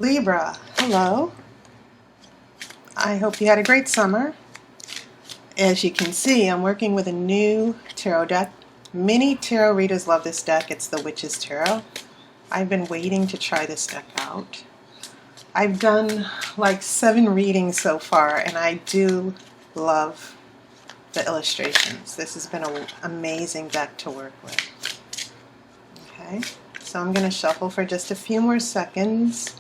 Libra, hello. I hope you had a great summer. As you can see, I'm working with a new tarot deck. Many tarot readers love this deck. It's the Witch's Tarot. I've been waiting to try this deck out. I've done like 7 readings so far, and I do love the illustrations. This has been an amazing deck to work with. Okay, so I'm going to shuffle for just a few more seconds.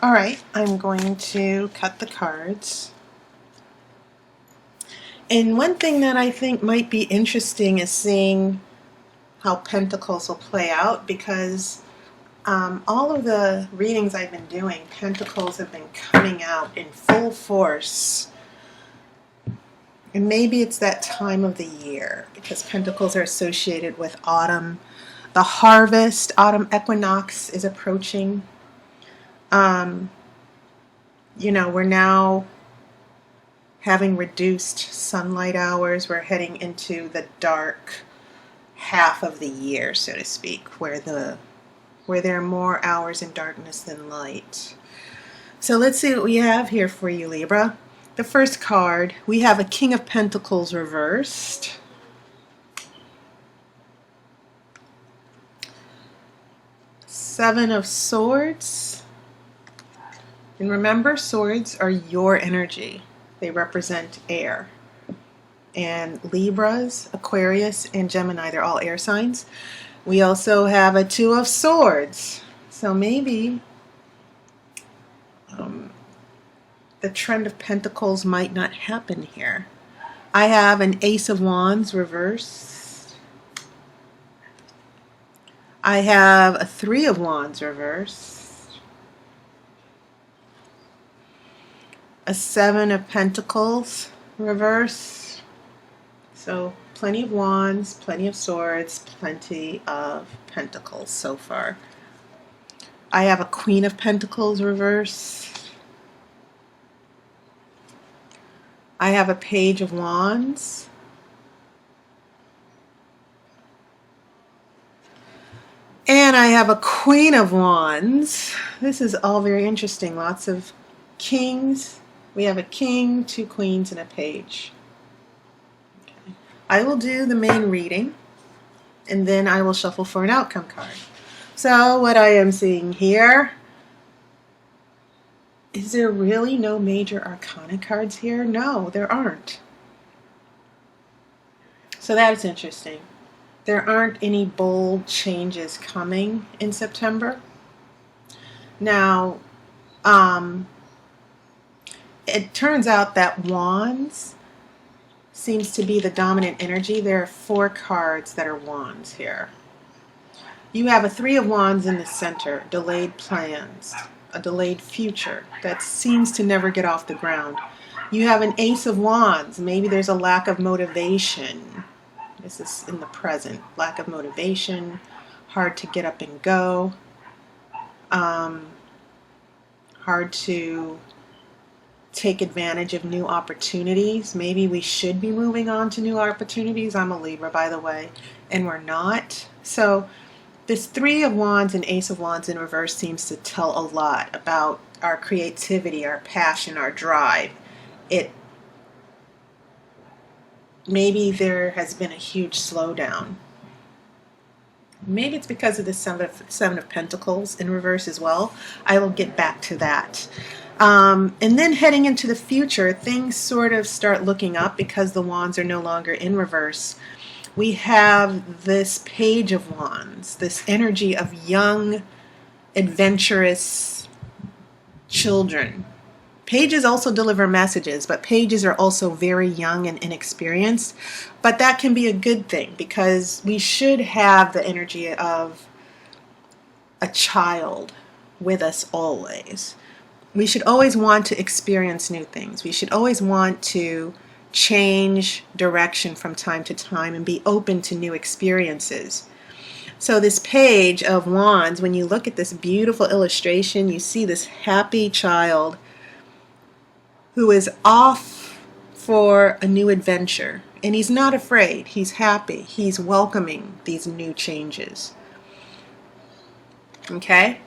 Alright, I'm going to cut the cards. And one thing that I think might be interesting is seeing how Pentacles will play out, because all of the readings I've been doing, Pentacles have been coming out in full force. And maybe it's that time of the year, because Pentacles are associated with autumn. The harvest, autumn equinox is approaching. You know, we're now having reduced sunlight hours. We're heading into the dark half of the year, so to speak, where there are more hours in darkness than light. So let's see what we have here for you, Libra. The first card, we have a King of Pentacles reversed. Seven of Swords. And remember, swords are your energy. They represent air. And Libras, Aquarius, and Gemini, they're all air signs. We also have a Two of Swords. So maybe the trend of Pentacles might not happen here. I have an Ace of Wands reversed. I have a Three of Wands reversed. A Seven of Pentacles reverse. So plenty of Wands, plenty of Swords, plenty of Pentacles so far. I have a Queen of Pentacles reverse. I have a Page of Wands. And I have a Queen of Wands. This is all very interesting. Lots of kings. We have a king, 2 queens, and a page. Okay. I will do the main reading, and then I will shuffle for an outcome card. So what I am seeing here, is there really no major arcana cards here? No, there aren't. So that is interesting. There aren't any bold changes coming in September. Now, it turns out that Wands seems to be the dominant energy. There are 4 cards that are Wands here. You have a Three of Wands in the center, delayed plans, a delayed future that seems to never get off the ground. You have an Ace of Wands. Maybe there's a lack of motivation. This is in the present. Lack of motivation, hard to get up and go, hard to take advantage of new opportunities. Maybe we should be moving on to new opportunities. I'm a Libra, by the way, and we're not. So this Three of Wands and Ace of Wands in reverse seems to tell a lot about our creativity, our passion, our drive. Maybe there has been a huge slowdown. Maybe it's because of the Seven of Pentacles in reverse as well. I will get back to that. And then heading into the future, things sort of start looking up because the Wands are no longer in reverse. We have this Page of Wands, this energy of young, adventurous children, Pages also deliver messages, but pages are also very young and inexperienced. But that can be a good thing because we should have the energy of a child with us always. We should always want to experience new things. We should always want to change direction from time to time and be open to new experiences. So this Page of Wands, when you look at this beautiful illustration, you see this happy child who is off for a new adventure. And he's not afraid. He's happy. He's welcoming these new changes. Okay?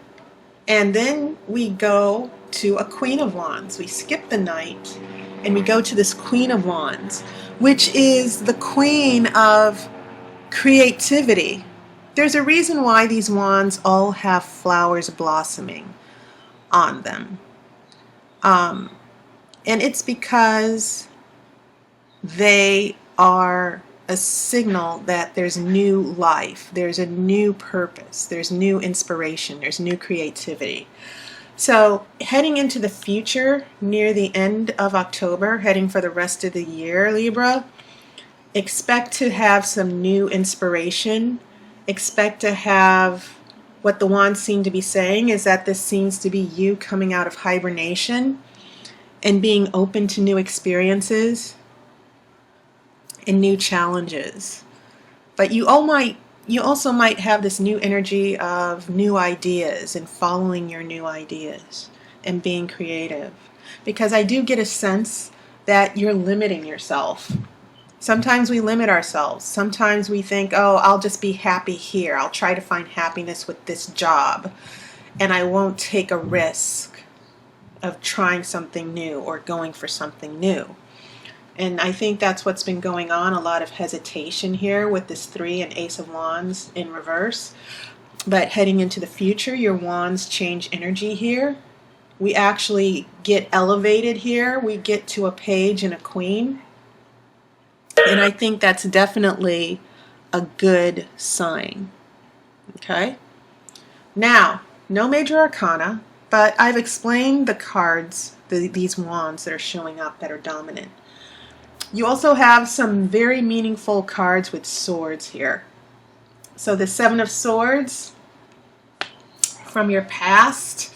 And then we go to a Queen of Wands. We skip the Knight and we go to this Queen of Wands, which is the queen of creativity. There's a reason why these wands all have flowers blossoming on them. And it's because they are a signal that there's new life, there's a new purpose, there's new inspiration, there's new creativity. So heading into the future, near the end of October, heading for the rest of the year, Libra, expect to have some new inspiration. Expect to have, what the wands seem to be saying is that this seems to be you coming out of hibernation and being open to new experiences and new challenges. But you also might have this new energy of new ideas and following your new ideas and being creative. Because I do get a sense that you're limiting yourself. Sometimes we limit ourselves. Sometimes we think, oh, I'll just be happy here. I'll try to find happiness with this job. And I won't take a risk of trying something new or going for something new. And I think that's what's been going on, a lot of hesitation here with this 3 and Ace of Wands in reverse. But heading into the future, your wands change energy here. We actually get elevated here. We get to a Page and a Queen. And I think that's definitely a good sign. Okay? Now, no major arcana, but I've explained the cards, these wands that are showing up that are dominant. You also have some very meaningful cards with swords here. So the 7 of Swords from your past.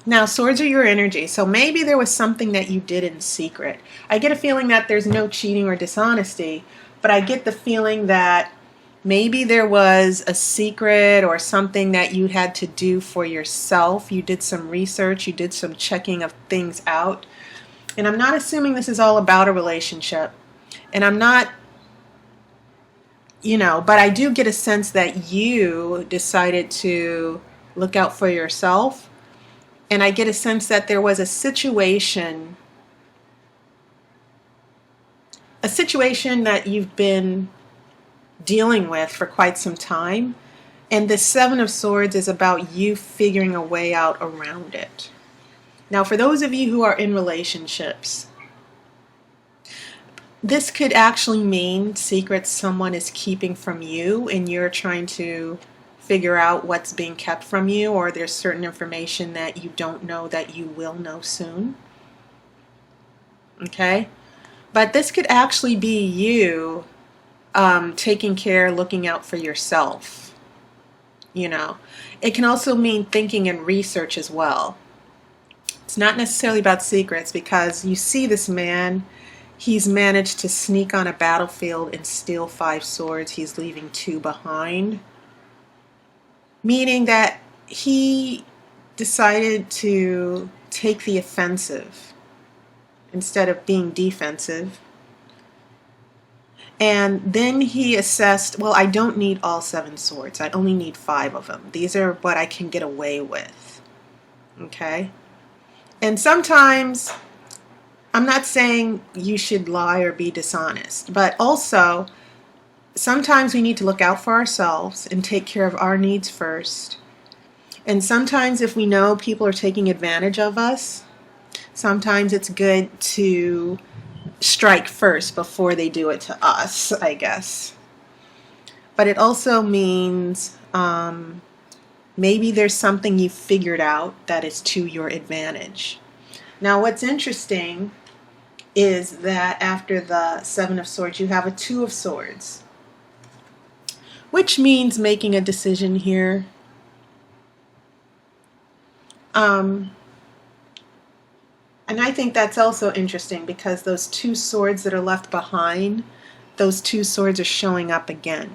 Now, swords are your energy, so maybe there was something that you did in secret. I get a feeling that there's no cheating or dishonesty, but I get the feeling that maybe there was a secret or something that you had to do for yourself. You did some research, you did some checking of things out. And I'm not assuming this is all about a relationship. And I'm not, but I do get a sense that you decided to look out for yourself. And I get a sense that there was a situation that you've been dealing with for quite some time. And the 7 of Swords is about you figuring a way out around it. Now, for those of you who are in relationships, this could actually mean secrets someone is keeping from you and you're trying to figure out what's being kept from you, or there's certain information that you don't know that you will know soon. Okay? But this could actually be you taking care, looking out for yourself. It can also mean thinking and research as well. It's not necessarily about secrets, because you see this man, he's managed to sneak on a battlefield and steal 5 swords. He's leaving 2 behind. Meaning that he decided to take the offensive instead of being defensive. And then he assessed, well, I don't need all 7 swords. I only need 5 of them. These are what I can get away with. Okay? And sometimes, I'm not saying you should lie or be dishonest, but also sometimes we need to look out for ourselves and take care of our needs first. And sometimes if we know people are taking advantage of us, sometimes it's good to strike first before they do it to us, I guess. But it also means Maybe there's something you figured out that is to your advantage. Now, what's interesting is that after the Seven of Swords, you have a Two of Swords, which means making a decision here. And I think that's also interesting because those two swords that are left behind, those two swords are showing up again.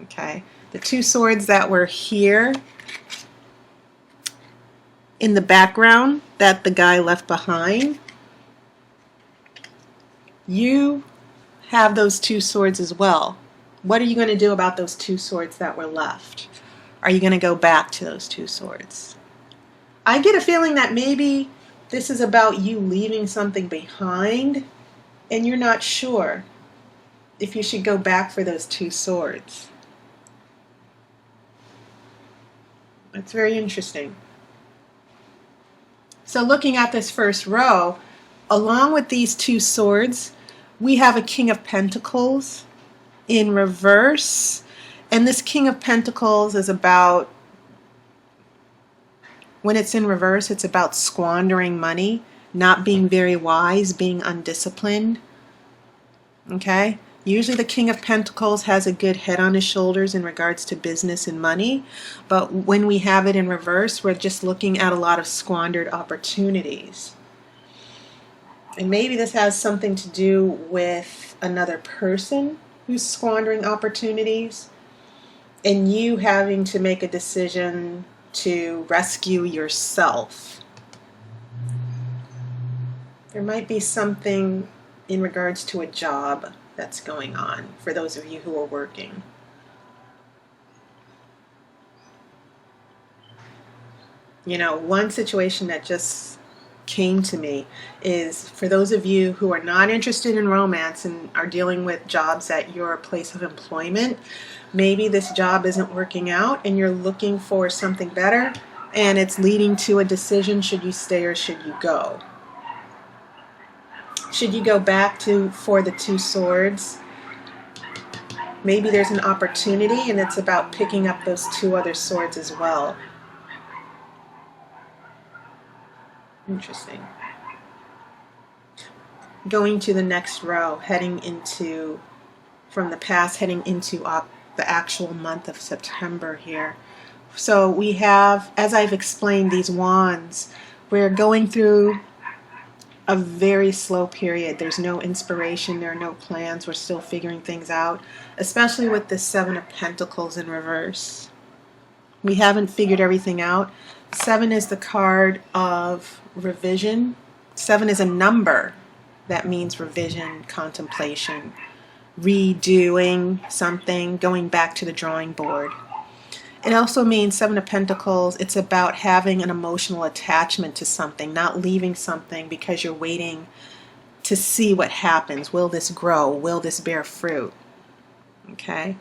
Okay? The two swords that were here in the background that the guy left behind, you have those two swords as well. What are you going to do about those two swords that were left? Are you going to go back to those two swords? I get a feeling that maybe this is about you leaving something behind and you're not sure if you should go back for those two swords. That's very interesting. So looking at this first row, along with these two swords, we have a King of Pentacles in reverse. And this King of Pentacles is about, when it's in reverse, it's about squandering money, not being very wise, being undisciplined. Okay? Usually the King of Pentacles has a good head on his shoulders in regards to business and money, but when we have it in reverse, we're just looking at a lot of squandered opportunities. And maybe this has something to do with another person who's squandering opportunities and you having to make a decision to rescue yourself. There might be something in regards to a job that's going on for those of you who are working. You know, one situation that just came to me is for those of you who are not interested in romance and are dealing with jobs at your place of employment, maybe this job isn't working out and you're looking for something better and it's leading to a decision, should you stay or should you go? Should you go back for the two swords? Maybe there's an opportunity and it's about picking up those two other swords as well. Interesting. Going to the next row, heading into, from the past, heading into the actual month of September here. So we have, as I've explained, these wands. We're going through a very slow period. There's no inspiration, there are no plans, we're still figuring things out, especially with the Seven of Pentacles in reverse. We haven't figured everything out. Seven is the card of revision. Seven is a number that means revision, contemplation, redoing something, going back to the drawing board. It also means Seven of Pentacles, it's about having an emotional attachment to something, not leaving something because you're waiting to see what happens. Will this grow? Will this bear fruit? Okay?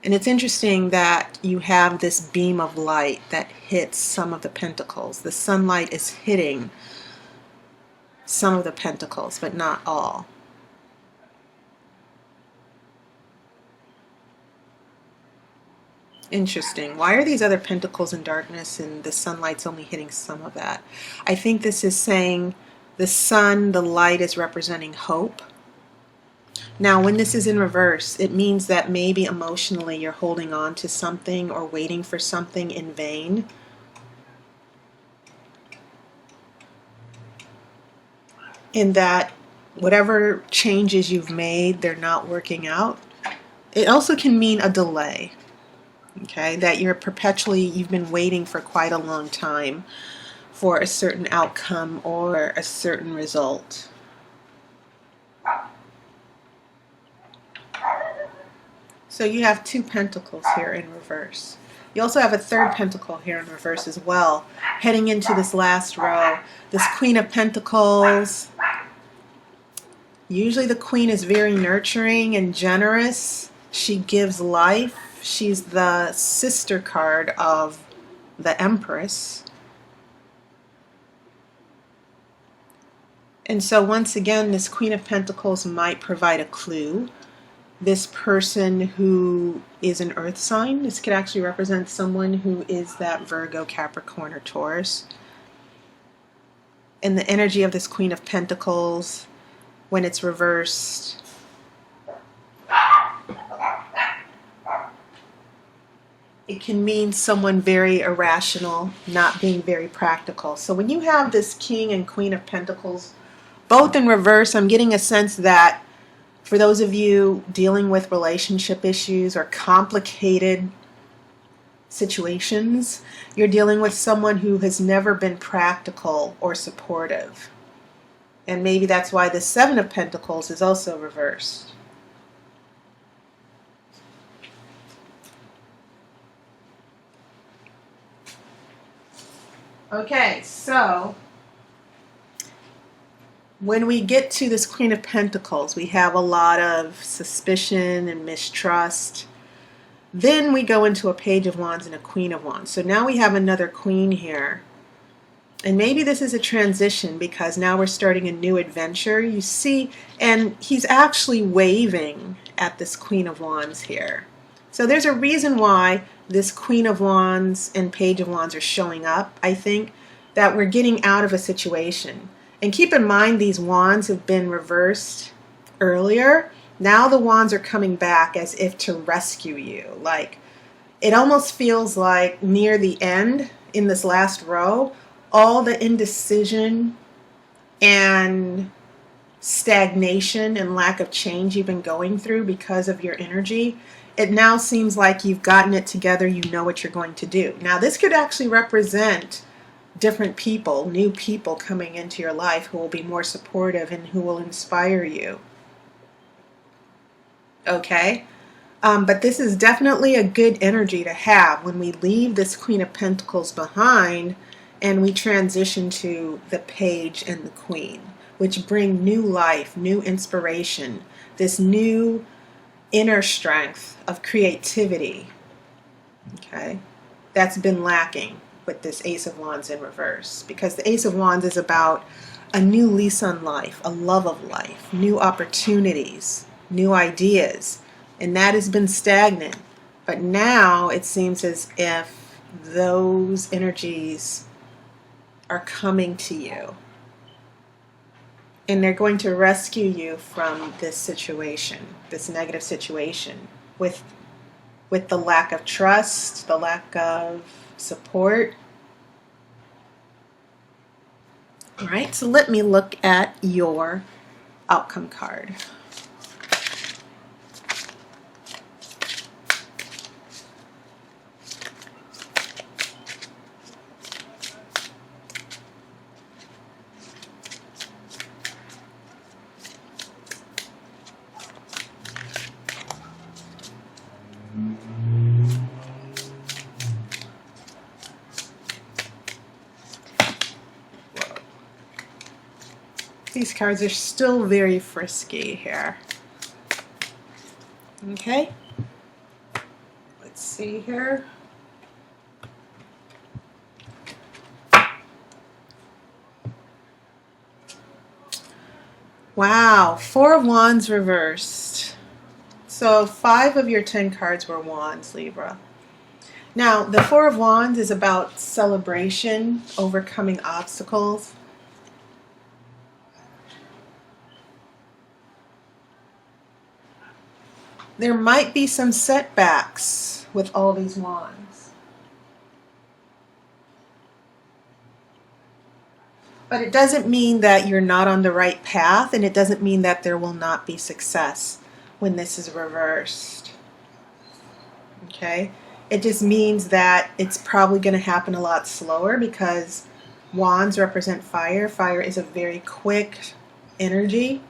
And it's interesting that you have this beam of light that hits some of the pentacles. The sunlight is hitting some of the pentacles, but not all. Interesting. Why are these other pentacles in darkness and the sunlight's only hitting some of that? I think this is saying the sun, the light is representing hope. Now, when this is in reverse, it means that maybe emotionally you're holding on to something or waiting for something in vain. In that whatever changes you've made, they're not working out. It also can mean a delay. Okay, that you've been waiting for quite a long time for a certain outcome or a certain result. So you have two pentacles here in reverse. You also have a third pentacle here in reverse as well, heading into this last row. This Queen of Pentacles. Usually the Queen is very nurturing and generous. She gives life. She's the sister card of the Empress. And so once again, this Queen of Pentacles might provide a clue this person who is an earth sign. This could actually represent someone who is that Virgo, Capricorn, or Taurus. And the energy of this Queen of Pentacles, when it's reversed, it can mean someone very irrational, not being very practical. So when you have this King and Queen of Pentacles both in reverse, I'm getting a sense that for those of you dealing with relationship issues or complicated situations, you're dealing with someone who has never been practical or supportive. And maybe that's why the Seven of Pentacles is also reversed. Okay, so when we get to this Queen of Pentacles, we have a lot of suspicion and mistrust. Then we go into a Page of Wands and a Queen of Wands. So now we have another Queen here. And maybe this is a transition because now we're starting a new adventure. You see, and he's actually waving at this Queen of Wands here. So there's a reason why this Queen of Wands and Page of Wands are showing up, I think, that we're getting out of a situation. And keep in mind, these wands have been reversed earlier. Now the wands are coming back as if to rescue you. Like, it almost feels like near the end, in this last row, all the indecision and stagnation and lack of change you've been going through because of your energy, it now seems like you've gotten it together, you know what you're going to do. Now this could actually represent different people, new people coming into your life who will be more supportive and who will inspire you. Okay? But this is definitely a good energy to have when we leave this Queen of Pentacles behind and we transition to the Page and the Queen, which bring new life, new inspiration, this new inner strength of creativity. Okay? That's been lacking with this Ace of Wands in reverse, because the Ace of Wands is about a new lease on life, a love of life, new opportunities, new ideas, and that has been stagnant. But now it seems as if those energies are coming to you and they're going to rescue you from this situation, this negative situation, with the lack of trust, the lack of support. All right, so let me look at your outcome card. These cards are still very frisky here. Okay, let's see here. Wow, Four of Wands reversed. So 5 of your 10 cards were Wands, Libra. Now, the Four of Wands is about celebration, overcoming obstacles. There might be some setbacks with all these wands. But it doesn't mean that you're not on the right path, and it doesn't mean that there will not be success when this is reversed. Okay? It just means that it's probably going to happen a lot slower because wands represent fire. Fire is a very quick energy.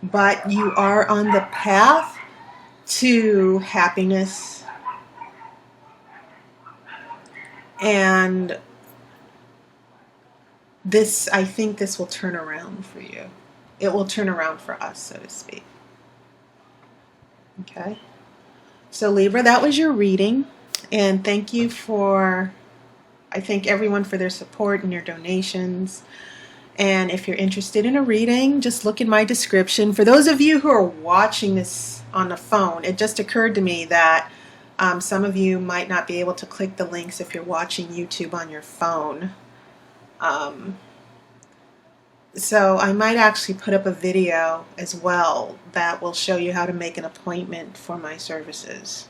But you are on the path to happiness, and this, I think this will turn around for you. It will turn around for us, so to speak. Okay? So Libra, that was your reading, and I thank everyone for their support and your donations. And if you're interested in a reading, just look in my description. For those of you who are watching this on the phone, it just occurred to me that some of you might not be able to click the links if you're watching YouTube on your phone. So I might actually put up a video as well that will show you how to make an appointment for my services.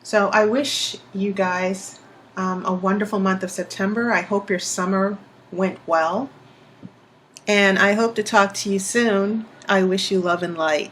So I wish you guys a wonderful month of September. I hope your summer went well. And I hope to talk to you soon. I wish you love and light.